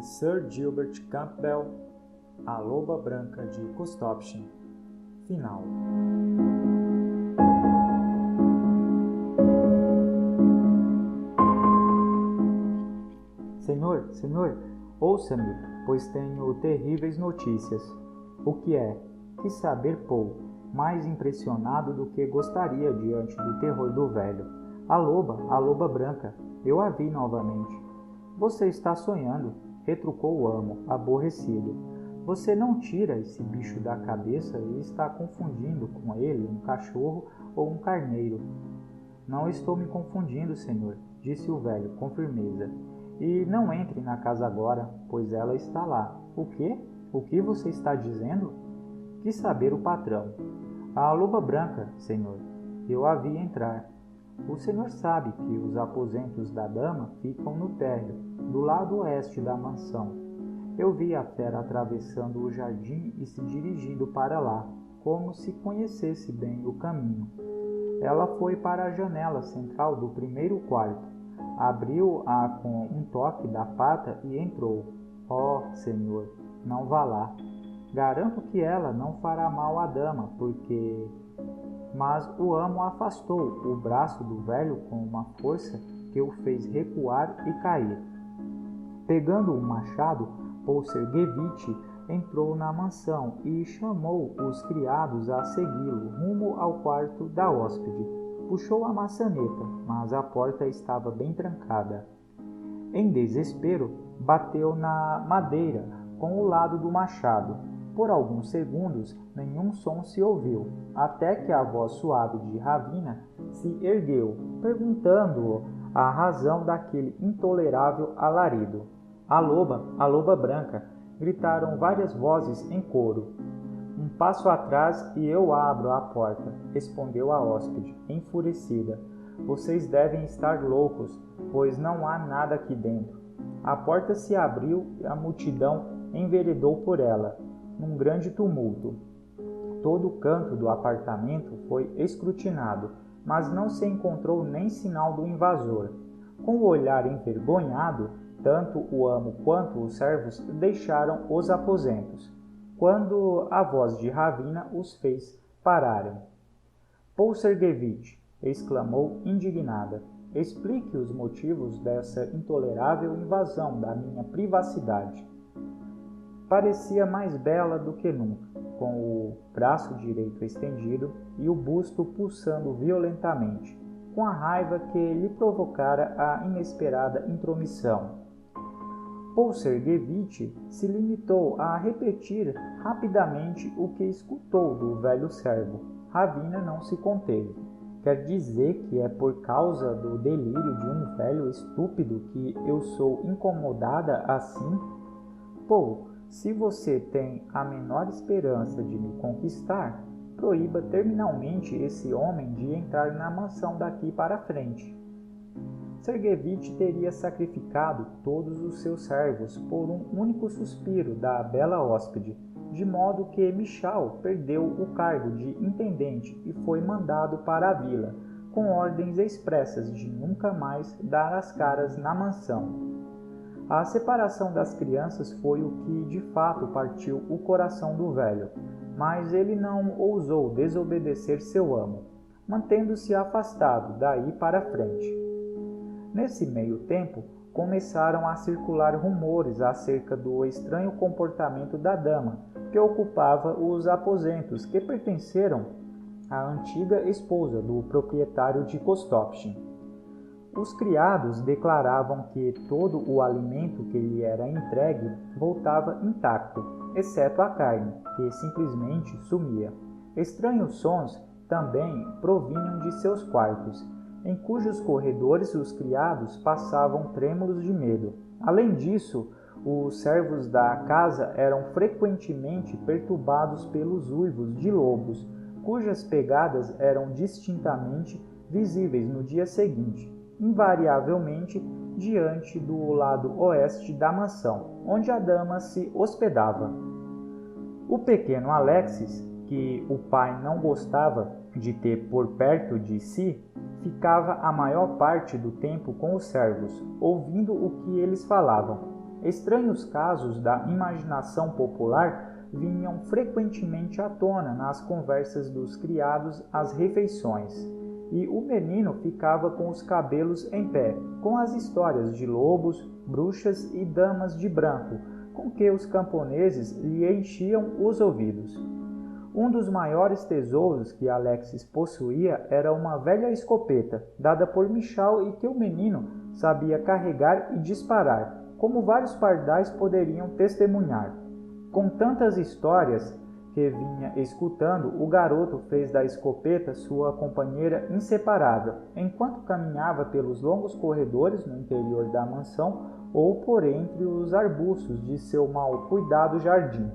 Sir Gilbert Campbell, A Loba Branca de Kostopshin. Final. Senhor, ouça-me, pois tenho terríveis notícias. O que é? Quis saber Paul, mais impressionado do que gostaria diante do terror do velho. A loba branca, eu a vi novamente. Você está sonhando, retrucou o amo, aborrecido. Você não tira esse bicho da cabeça e está confundindo com ele um cachorro ou um carneiro. Não estou me confundindo, senhor, disse o velho com firmeza. E não entre na casa agora, pois ela está lá. O quê? O que você está dizendo? Quis saber o patrão. A loba branca, senhor. Eu a vi entrar. O senhor sabe que os aposentos da dama ficam no térreo, do lado oeste da mansão. Eu vi a fera atravessando o jardim e se dirigindo para lá, como se conhecesse bem o caminho. Ela foi para a janela central do primeiro quarto. Abriu-a com um toque da pata e entrou. Oh, senhor, não vá lá. Garanto que ela não fará mal à dama, porque... Mas o amo afastou o braço do velho com uma força que o fez recuar e cair. Pegando um machado, Polsergevich entrou na mansão e chamou os criados a segui-lo rumo ao quarto da hóspede. Puxou a maçaneta, mas a porta estava bem trancada. Em desespero, bateu na madeira com o lado do machado. Por alguns segundos, nenhum som se ouviu, até que a voz suave de Ravina se ergueu, perguntando a razão daquele intolerável alarido. A loba branca! Gritaram várias vozes em coro. Um passo atrás e eu abro a porta, respondeu a hóspede, enfurecida. Vocês devem estar loucos, pois não há nada aqui dentro. A porta se abriu e a multidão enveredou por ela, num grande tumulto. Todo o canto do apartamento foi escrutinado, mas não se encontrou nem sinal do invasor. Com o olhar envergonhado, tanto o amo quanto os servos deixaram os aposentos, quando a voz de Ravina os fez pararem. Polsergevich, exclamou indignada, explique os motivos dessa intolerável invasão da minha privacidade. Parecia mais bela do que nunca, com o braço direito estendido e o busto pulsando violentamente, com a raiva que lhe provocara a inesperada intromissão. Polsergevich se limitou a repetir rapidamente o que escutou do velho servo. Ravina não se conteve. Quer dizer que é por causa do delírio de um velho estúpido que eu sou incomodada assim? Pô, se você tem a menor esperança de me conquistar, proíba terminalmente esse homem de entrar na mansão daqui para frente. Sergevich teria sacrificado todos os seus servos por um único suspiro da bela hóspede, de modo que Michal perdeu o cargo de intendente e foi mandado para a vila, com ordens expressas de nunca mais dar as caras na mansão. A separação das crianças foi o que de fato partiu o coração do velho, mas ele não ousou desobedecer seu amo, mantendo-se afastado daí para frente. Nesse meio tempo, começaram a circular rumores acerca do estranho comportamento da dama, que ocupava os aposentos que pertenceram à antiga esposa do proprietário de Kostopshin. Os criados declaravam que todo o alimento que lhe era entregue voltava intacto, exceto a carne, que simplesmente sumia. Estranhos sons também provinham de seus quartos, em cujos corredores os criados passavam trêmulos de medo. Além disso, os servos da casa eram frequentemente perturbados pelos uivos de lobos, cujas pegadas eram distintamente visíveis no dia seguinte, invariavelmente diante do lado oeste da mansão, onde a dama se hospedava. O pequeno Alexis, que o pai não gostava de ter por perto de si, ficava a maior parte do tempo com os servos, ouvindo o que eles falavam. Estranhos casos da imaginação popular vinham frequentemente à tona nas conversas dos criados às refeições, e o menino ficava com os cabelos em pé, com as histórias de lobos, bruxas e damas de branco, com que os camponeses lhe enchiam os ouvidos. Um dos maiores tesouros que Alexis possuía era uma velha escopeta, dada por Michal e que o menino sabia carregar e disparar, como vários pardais poderiam testemunhar. Com tantas histórias que vinha escutando, o garoto fez da escopeta sua companheira inseparável, enquanto caminhava pelos longos corredores no interior da mansão ou por entre os arbustos de seu mal cuidado jardim.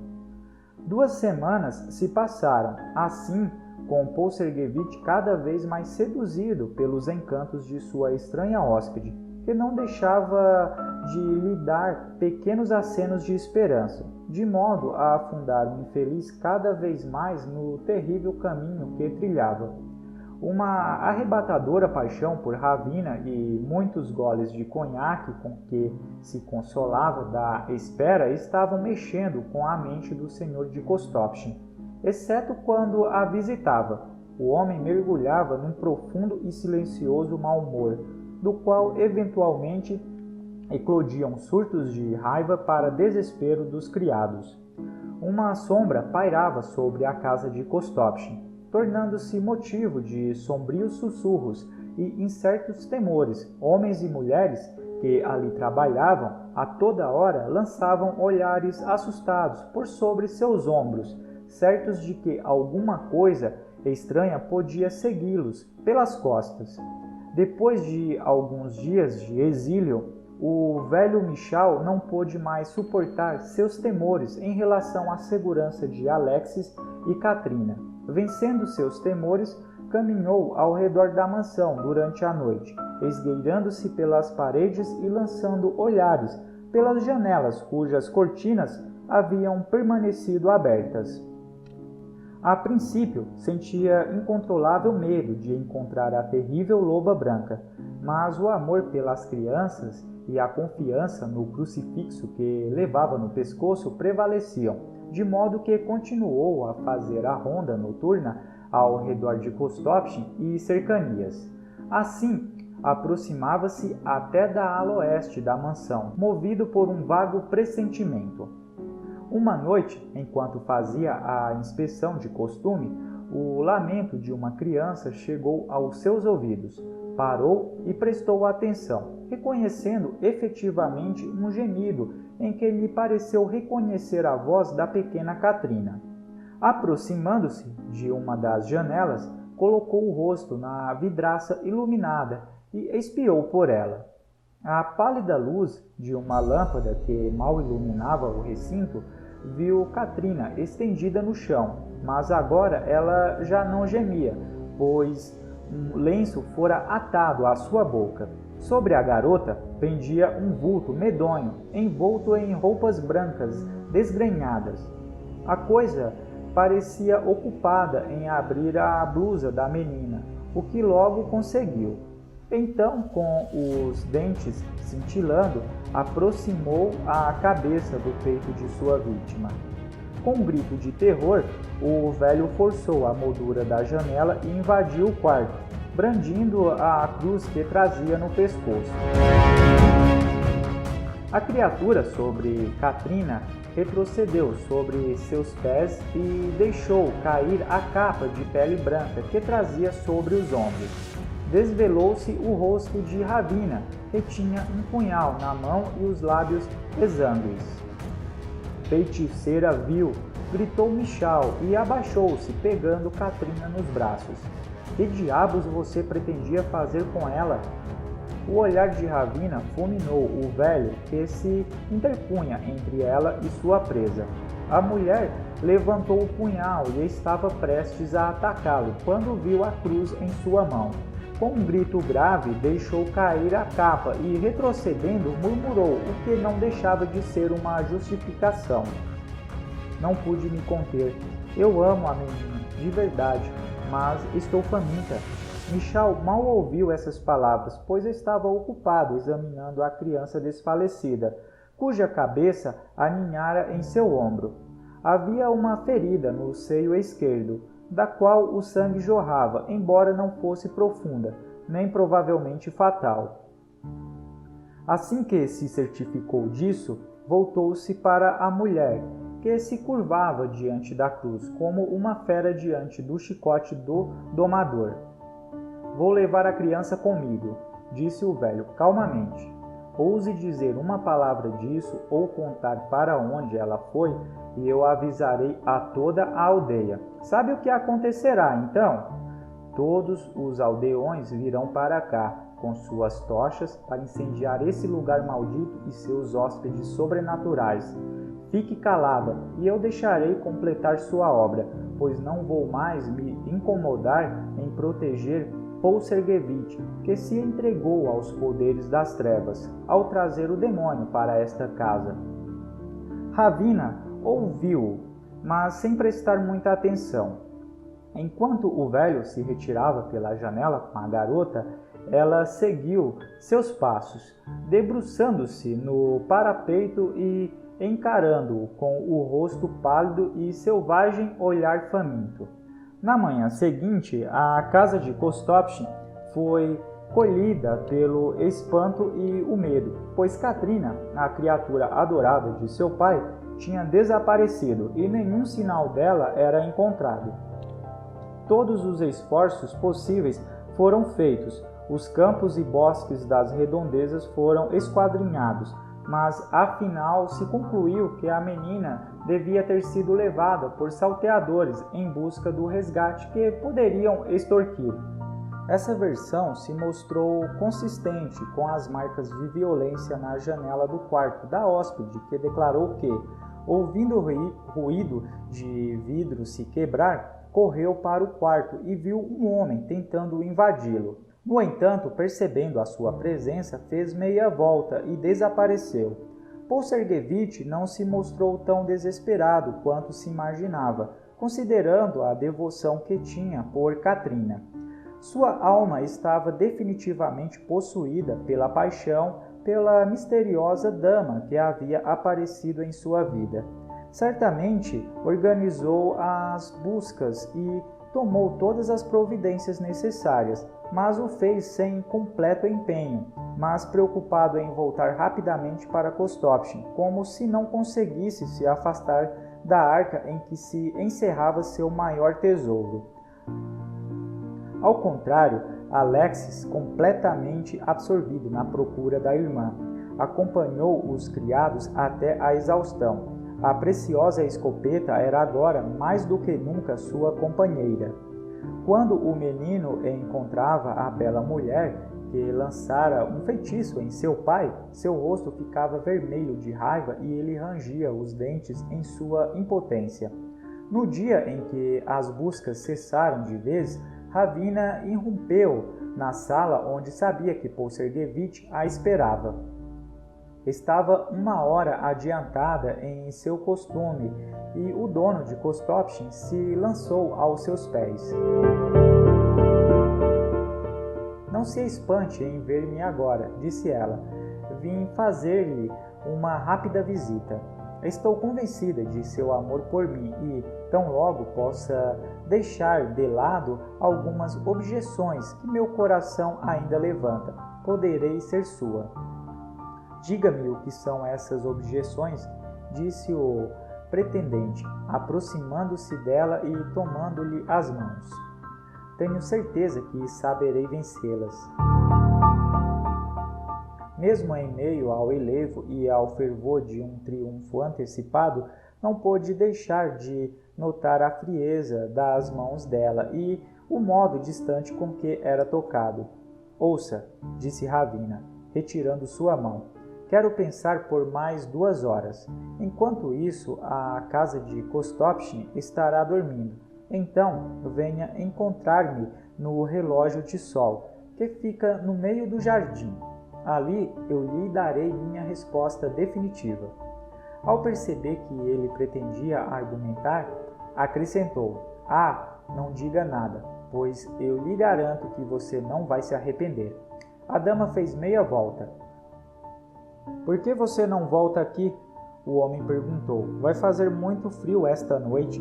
2 semanas se passaram, assim, com Polserguevich cada vez mais seduzido pelos encantos de sua estranha hóspede, que não deixava de lhe dar pequenos acenos de esperança, de modo a afundar o infeliz cada vez mais no terrível caminho que trilhava. Uma arrebatadora paixão por Ravina e muitos goles de conhaque com que se consolava da espera estavam mexendo com a mente do senhor de Kostopchin, exceto quando a visitava. O homem mergulhava num profundo e silencioso mau humor, do qual eventualmente eclodiam surtos de raiva para desespero dos criados. Uma sombra pairava sobre a casa de Kostopchin, tornando-se motivo de sombrios sussurros e incertos temores. Homens e mulheres que ali trabalhavam a toda hora lançavam olhares assustados por sobre seus ombros, certos de que alguma coisa estranha podia segui-los pelas costas. Depois de alguns dias de exílio, o velho Michal não pôde mais suportar seus temores em relação à segurança de Alexis e Katrina. Vencendo seus temores, caminhou ao redor da mansão durante a noite, esgueirando-se pelas paredes e lançando olhares pelas janelas cujas cortinas haviam permanecido abertas. A princípio, sentia incontrolável medo de encontrar a terrível loba branca, mas o amor pelas crianças e a confiança no crucifixo que levava no pescoço prevaleciam, de modo que continuou a fazer a ronda noturna ao redor de Kostopchin e cercanias. Assim, aproximava-se até da ala oeste da mansão, movido por um vago pressentimento. Uma noite, enquanto fazia a inspeção de costume, o lamento de uma criança chegou aos seus ouvidos. Parou e prestou atenção, reconhecendo efetivamente um gemido em que lhe pareceu reconhecer a voz da pequena Katrina. Aproximando-se de uma das janelas, colocou o rosto na vidraça iluminada e espiou por ela. À pálida luz de uma lâmpada que mal iluminava o recinto, viu Katrina estendida no chão, mas agora ela já não gemia, pois um lenço fora atado à sua boca. Sobre a garota pendia um vulto medonho, envolto em roupas brancas desgrenhadas. A coisa parecia ocupada em abrir a blusa da menina, o que logo conseguiu. Então, com os dentes cintilando, aproximou a cabeça do peito de sua vítima. Com um grito de terror, o velho forçou a moldura da janela e invadiu o quarto, brandindo a cruz que trazia no pescoço. A criatura sobre Katrina retrocedeu sobre seus pés e deixou cair a capa de pele branca que trazia sobre os ombros. Desvelou-se o rosto de Ravina, que tinha um punhal na mão e os lábios exângues. Feiticeira vil, gritou Michal e abaixou-se, pegando Katrina nos braços. Que diabos você pretendia fazer com ela? O olhar de Ravina fulminou o velho que se interpunha entre ela e sua presa. A mulher levantou o punhal e estava prestes a atacá-lo quando viu a cruz em sua mão. Com um grito grave, deixou cair a capa e, retrocedendo, murmurou o que não deixava de ser uma justificação. Não pude me conter. Eu amo a menina, de verdade, mas estou faminta. Michal mal ouviu essas palavras, pois estava ocupado examinando a criança desfalecida. cuja cabeça aninhara em seu ombro. Havia uma ferida no seio esquerdo, da qual o sangue jorrava, embora não fosse profunda, nem provavelmente fatal. Assim que se certificou disso, voltou-se para a mulher, que se curvava diante da cruz, como uma fera diante do chicote do domador. "Vou levar a criança comigo", disse o velho calmamente. "Ouse dizer uma palavra disso ou contar para onde ela foi, e eu avisarei a toda a aldeia. Sabe o que acontecerá, então? Todos os aldeões virão para cá, com suas tochas, para incendiar esse lugar maldito e seus hóspedes sobrenaturais. Fique calada, e eu deixarei completar sua obra, pois não vou mais me incomodar em proteger Paul Sergevich, que se entregou aos poderes das trevas, ao trazer o demônio para esta casa." Ravina ouviu, mas sem prestar muita atenção. Enquanto o velho se retirava pela janela com a garota, ela seguiu seus passos, debruçando-se no parapeito e encarando-o com o rosto pálido e selvagem olhar faminto. Na manhã seguinte, a casa de Kostopchin foi colhida pelo espanto e o medo, pois Katrina, a criatura adorada de seu pai, tinha desaparecido e nenhum sinal dela era encontrado. Todos os esforços possíveis foram feitos, os campos e bosques das redondezas foram esquadrinhados, mas afinal se concluiu que a menina devia ter sido levada por salteadores em busca do resgate que poderiam extorquir. Essa versão se mostrou consistente com as marcas de violência na janela do quarto da hóspede, que declarou que, ouvindo ruído de vidro se quebrar, correu para o quarto e viu um homem tentando invadi-lo. No entanto, percebendo a sua presença, fez meia volta e desapareceu. Paul Sergevich não se mostrou tão desesperado quanto se imaginava, considerando a devoção que tinha por Katrina. Sua alma estava definitivamente possuída pela paixão pela misteriosa dama que havia aparecido em sua vida. Certamente organizou as buscas e tomou todas as providências necessárias, mas o fez sem completo empenho, mas preocupado em voltar rapidamente para Kostopchin, como se não conseguisse se afastar da arca em que se encerrava seu maior tesouro. Ao contrário, Alexis, completamente absorvido na procura da irmã, acompanhou os criados até a exaustão. A preciosa escopeta era agora mais do que nunca sua companheira. Quando o menino encontrava a bela mulher que lançara um feitiço em seu pai, seu rosto ficava vermelho de raiva e ele rangia os dentes em sua impotência. No dia em que as buscas cessaram de vez, Ravina irrompeu na sala onde sabia que Paul Sergevich a esperava. Estava uma hora adiantada em seu costume e o dono de Kostopchin se lançou aos seus pés. "Não se espante em ver-me agora", disse ela. "Vim fazer-lhe uma rápida visita. Estou convencida de seu amor por mim e, tão logo possa deixar de lado algumas objeções que meu coração ainda levanta, poderei ser sua." "Diga-me o que são essas objeções", disse o pretendente, aproximando-se dela e tomando-lhe as mãos. "Tenho certeza que saberei vencê-las." Mesmo em meio ao enlevo e ao fervor de um triunfo antecipado, não pôde deixar de notar a frieza das mãos dela e o modo distante com que era tocado. "Ouça", disse Ravina, retirando sua mão. "Quero pensar por mais 2 horas. Enquanto isso, a casa de Kostopchin estará dormindo. Então, venha encontrar-me no relógio de sol, que fica no meio do jardim. Ali eu lhe darei minha resposta definitiva." Ao perceber que ele pretendia argumentar, acrescentou: "Ah, não diga nada, pois eu lhe garanto que você não vai se arrepender." A dama fez meia volta. Por que você não volta aqui? O homem perguntou. Vai fazer muito frio esta noite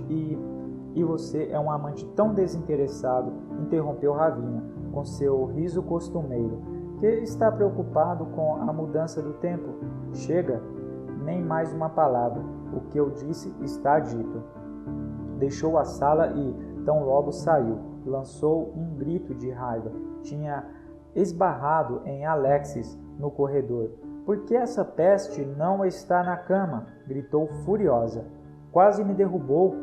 e você é um amante tão desinteressado, interrompeu Ravina, com seu riso costumeiro, que está preocupado com a mudança do tempo. Chega, nem mais uma palavra. O que eu disse está dito. Deixou a sala e, tão logo saiu, lançou um grito de raiva. Tinha esbarrado em Alexis no corredor. Por que essa peste não está na cama? Gritou furiosa. Quase me derrubou.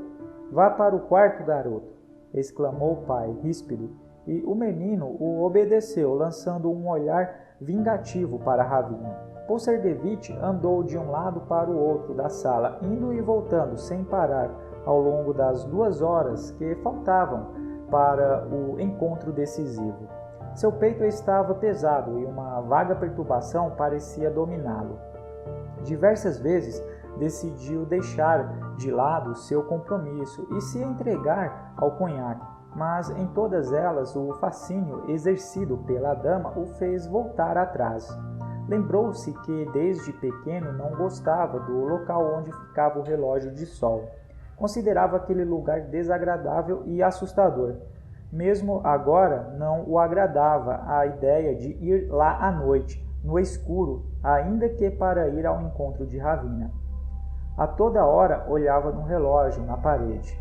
Vá para o quarto, garoto, exclamou o pai, ríspido, e o menino o obedeceu, lançando um olhar vingativo para Ravina. Polserguevich andou de um lado para o outro da sala, indo e voltando sem parar ao longo das 2 horas que faltavam para o encontro decisivo. Seu peito estava pesado e uma vaga perturbação parecia dominá-lo. Diversas vezes decidiu deixar de lado seu compromisso e se entregar ao conhaque, mas em todas elas o fascínio exercido pela dama o fez voltar atrás. Lembrou-se que desde pequeno não gostava do local onde ficava o relógio de sol. Considerava aquele lugar desagradável e assustador. Mesmo agora não o agradava a ideia de ir lá à noite, no escuro, ainda que para ir ao encontro de Ravina. A toda hora olhava no relógio na parede.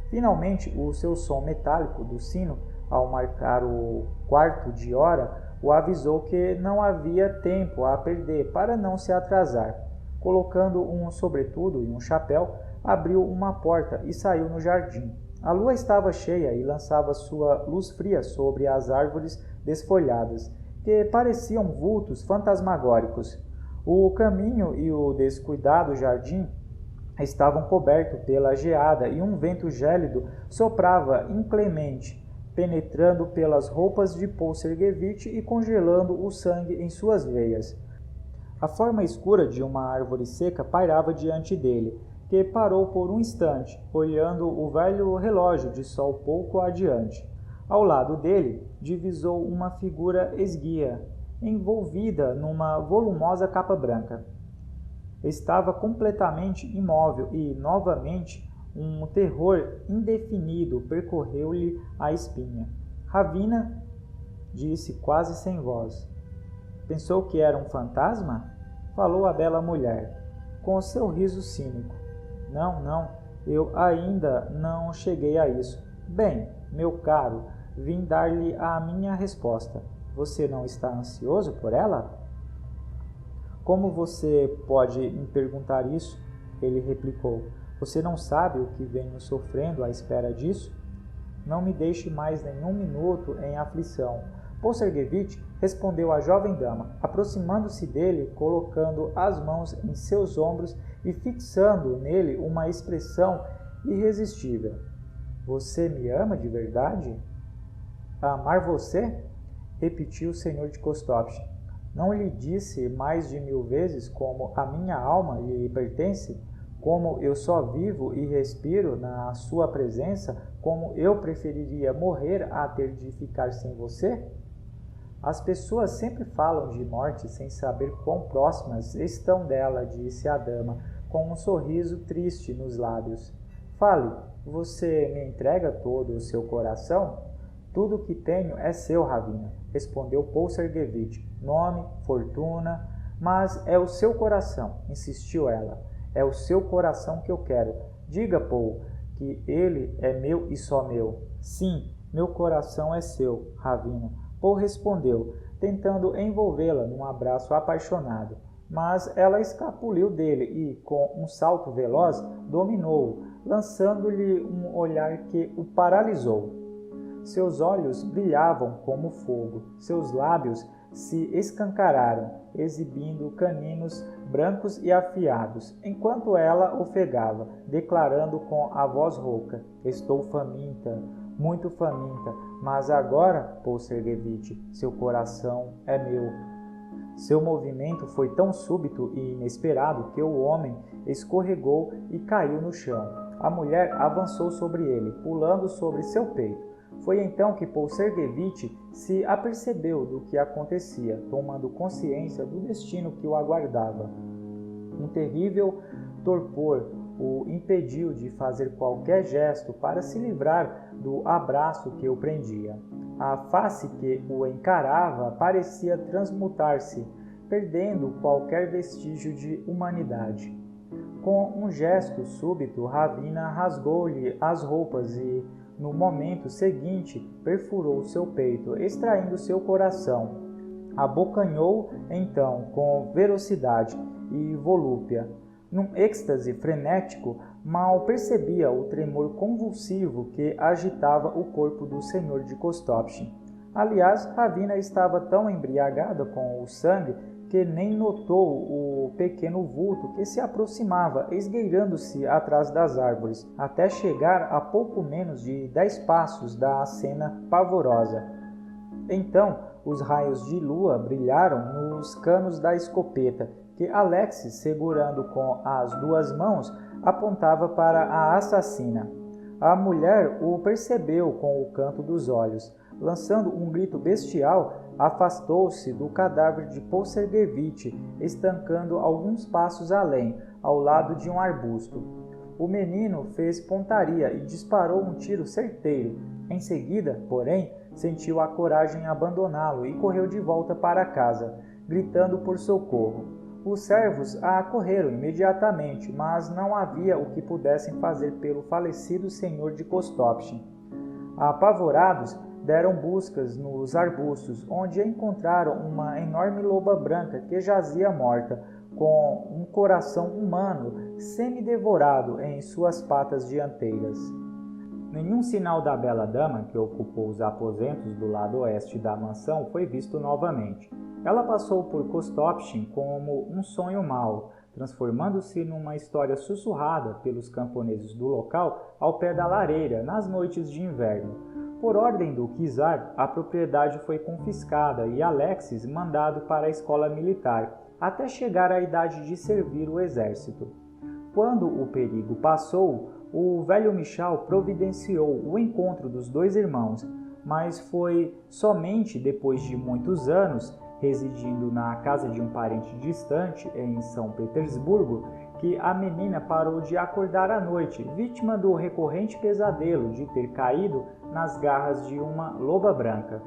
Finalmente, o seu som metálico do sino, ao marcar o 1/4 de hora, o avisou que não havia tempo a perder para não se atrasar. Colocando um sobretudo e um chapéu, abriu uma porta e saiu no jardim. A lua estava cheia e lançava sua luz fria sobre as árvores desfolhadas, que pareciam vultos fantasmagóricos. O caminho e o descuidado jardim estavam cobertos pela geada e um vento gélido soprava inclemente, penetrando pelas roupas de Polserguevich e congelando o sangue em suas veias. A forma escura de uma árvore seca pairava diante dele, que parou por um instante, olhando o velho relógio de sol pouco adiante. Ao lado dele, divisou uma figura esguia, envolvida numa volumosa capa branca. Estava completamente imóvel e, novamente, um terror indefinido percorreu-lhe a espinha. Ravina disse quase sem voz. Pensou que era um fantasma? Falou a bela mulher, com o seu riso cínico. Não, eu ainda não cheguei a isso. Bem, meu caro, vim dar-lhe a minha resposta. Você não está ansioso por ela? Como você pode me perguntar isso? Ele replicou. Você não sabe o que venho sofrendo à espera disso? Não me deixe mais nenhum minuto em aflição. Polserguevich respondeu à jovem dama, aproximando-se dele, colocando as mãos em seus ombros e fixando nele uma expressão irresistível. Você me ama de verdade? Amar você? Repetiu o senhor de Kostovsky. Não lhe disse mais de 1000 vezes como a minha alma lhe pertence, como eu só vivo e respiro na sua presença, como eu preferiria morrer a ter de ficar sem você? As pessoas sempre falam de morte sem saber quão próximas estão dela, disse a dama, com um sorriso triste nos lábios. Fale, você me entrega todo o seu coração? Tudo o que tenho é seu, Ravina, respondeu Polserguevich. Nome, fortuna, mas é o seu coração, insistiu ela. É o seu coração que eu quero. Diga, Paul, que ele é meu e só meu. Sim, meu coração é seu, Ravina. Paul respondeu, tentando envolvê-la num abraço apaixonado. Mas ela escapuliu dele e, com um salto veloz, dominou-o, lançando-lhe um olhar que o paralisou. Seus olhos brilhavam como fogo, seus lábios se escancararam, exibindo caninos brancos e afiados, enquanto ela ofegava, declarando com a voz rouca: Estou faminta, muito faminta, mas agora, Polserguevich, seu coração é meu. Seu movimento foi tão súbito e inesperado que o homem escorregou e caiu no chão. A mulher avançou sobre ele, pulando sobre seu peito. Foi então que Polserguevich se apercebeu do que acontecia, tomando consciência do destino que o aguardava. Um terrível torpor o impediu de fazer qualquer gesto para se livrar do abraço que o prendia. A face que o encarava parecia transmutar-se, perdendo qualquer vestígio de humanidade. Com um gesto súbito, Ravina rasgou-lhe as roupas e, no momento seguinte, perfurou seu peito, extraindo seu coração. Abocanhou, então, com velocidade e volúpia. Num êxtase frenético, mal percebia o tremor convulsivo que agitava o corpo do senhor de Kostopchin. Aliás, Ravina estava tão embriagada com o sangue que nem notou o pequeno vulto que se aproximava, esgueirando-se atrás das árvores, até chegar a pouco menos de 10 passos da cena pavorosa. Então, os raios de lua brilharam nos canos da escopeta, que Alexis, segurando com as duas mãos, apontava para a assassina. A mulher o percebeu com o canto dos olhos. Lançando um grito bestial, afastou-se do cadáver de Polserguevich, estancando alguns passos além, ao lado de um arbusto. O menino fez pontaria e disparou um tiro certeiro. Em seguida, porém, sentiu a coragem abandoná-lo e correu de volta para casa, gritando por socorro. Os servos acorreram imediatamente, mas não havia o que pudessem fazer pelo falecido senhor de Kostopchin. Apavorados, deram buscas nos arbustos, onde encontraram uma enorme loba branca que jazia morta, com um coração humano semi-devorado em suas patas dianteiras. Nenhum sinal da bela dama, que ocupou os aposentos do lado oeste da mansão, foi visto novamente. Ela passou por Kostopchin como um sonho mau, transformando-se numa história sussurrada pelos camponeses do local ao pé da lareira nas noites de inverno. Por ordem do czar, a propriedade foi confiscada e Alexis mandado para a escola militar, até chegar à idade de servir o exército. Quando o perigo passou, o velho Michal providenciou o encontro dos dois irmãos, mas foi somente depois de muitos anos, residindo na casa de um parente distante, em São Petersburgo, que a menina parou de acordar à noite, vítima do recorrente pesadelo de ter caído nas garras de uma loba branca.